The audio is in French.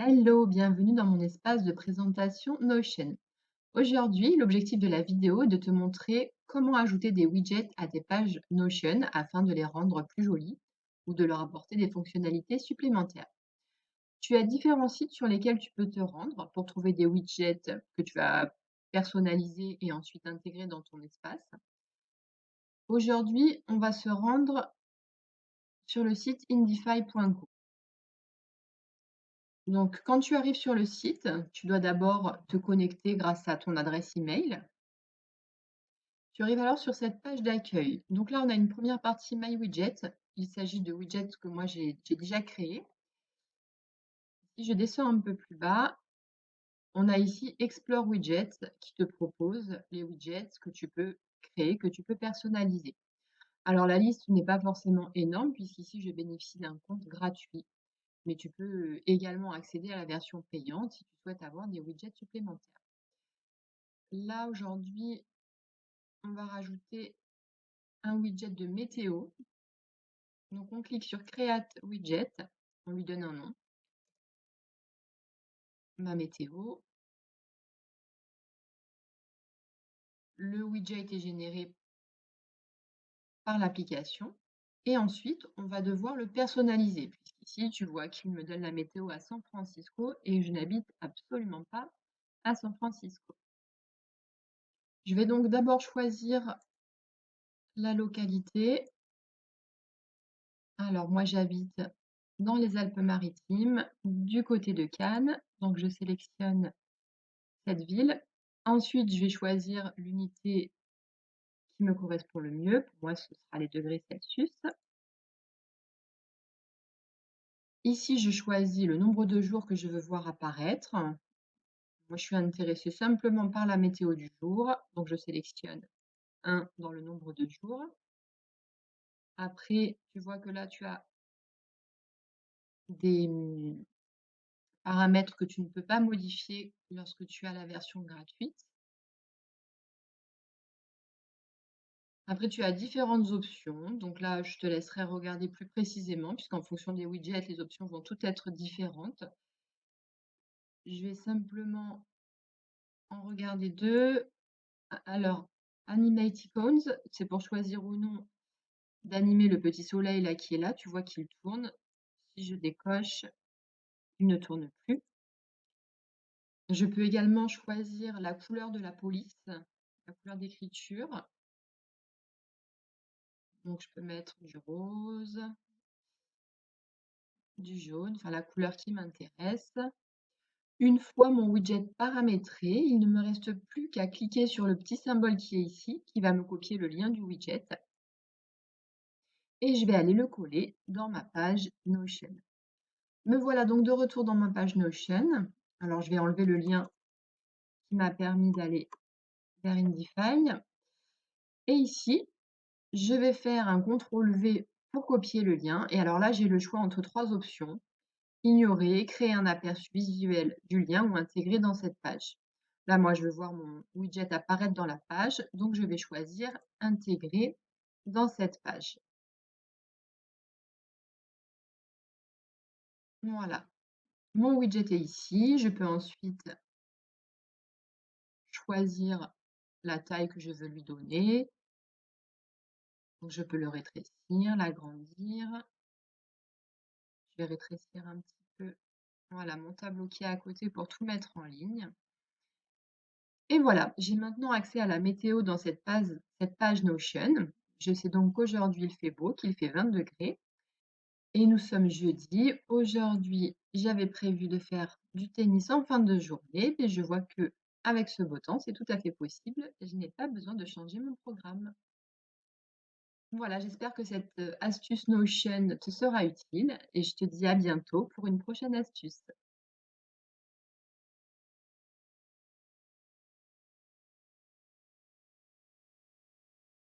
Hello, bienvenue dans mon espace de présentation Notion. Aujourd'hui, l'objectif de la vidéo est de te montrer comment ajouter des widgets à tes pages Notion afin de les rendre plus jolies ou de leur apporter des fonctionnalités supplémentaires. Tu as différents sites sur lesquels tu peux te rendre pour trouver des widgets que tu vas personnaliser et ensuite intégrer dans ton espace. Aujourd'hui, on va se rendre sur le site indify.co. Donc, quand tu arrives sur le site, tu dois d'abord te connecter grâce à ton adresse email. Tu arrives alors sur cette page d'accueil. Donc là, on a une première partie My Widget. Il s'agit de widgets que moi j'ai déjà créés. Si je descends un peu plus bas, on a ici Explore Widgets qui te propose les widgets que tu peux créer, que tu peux personnaliser. Alors la liste n'est pas forcément énorme puisqu'ici je bénéficie d'un compte gratuit, mais tu peux également accéder à la version payante si tu souhaites avoir des widgets supplémentaires. Là aujourd'hui, on va rajouter un widget de météo. Donc on clique sur Create Widget, on lui donne un nom, ma météo. Le widget est généré par l'application et ensuite on va devoir le personnaliser puisqu'ici tu vois qu'il me donne la météo à San Francisco et je n'habite absolument pas à San Francisco. Je vais donc d'abord choisir la localité. Alors moi j'habite dans les Alpes-Maritimes, du côté de Cannes, donc je sélectionne cette ville. Ensuite, je vais choisir l'unité qui me correspond le mieux. Pour moi, ce sera les degrés Celsius. Ici, je choisis le nombre de jours que je veux voir apparaître. Moi, je suis intéressée simplement par la météo du jour, donc je sélectionne 1 dans le nombre de jours. Après, tu vois que là, tu as des paramètres que tu ne peux pas modifier lorsque tu as la version gratuite. Après, tu as différentes options. Donc là, je te laisserai regarder plus précisément, puisqu'en fonction des widgets, les options vont toutes être différentes. Je vais simplement en regarder deux. Alors, Animate Icons, c'est pour choisir ou non d'animer le petit soleil là qui est là. Tu vois qu'il tourne. Si je décoche, il ne tourne plus. Je peux également choisir la couleur de la police, la couleur d'écriture. Donc, je peux mettre du rose, du jaune, enfin la couleur qui m'intéresse. Une fois mon widget paramétré, il ne me reste plus qu'à cliquer sur le petit symbole qui est ici, qui va me copier le lien du widget. Et je vais aller le coller dans ma page Notion. Me voilà donc de retour dans ma page Notion. Alors je vais enlever le lien qui m'a permis d'aller vers Indify. Et ici, je vais faire un CTRL V pour copier le lien. Et alors là, j'ai le choix entre trois options. Ignorer, créer un aperçu visuel du lien ou intégrer dans cette page. Là, moi, je veux voir mon widget apparaître dans la page, donc je vais choisir intégrer dans cette page. Voilà, mon widget est ici. Je peux ensuite choisir la taille que je veux lui donner. Donc, je peux le rétrécir, l'agrandir. Je vais rétrécir un petit peu. Voilà, mon tableau qui est à côté pour tout mettre en ligne. Et voilà, j'ai maintenant accès à la météo dans cette page Notion. Je sais donc qu'aujourd'hui il fait beau, qu'il fait 20 degrés. Et nous sommes jeudi. Aujourd'hui, j'avais prévu de faire du tennis en fin de journée, mais je vois que avec ce beau temps, c'est tout à fait possible. Je n'ai pas besoin de changer mon programme. Voilà, j'espère que cette astuce Notion te sera utile et je te dis à bientôt pour une prochaine astuce.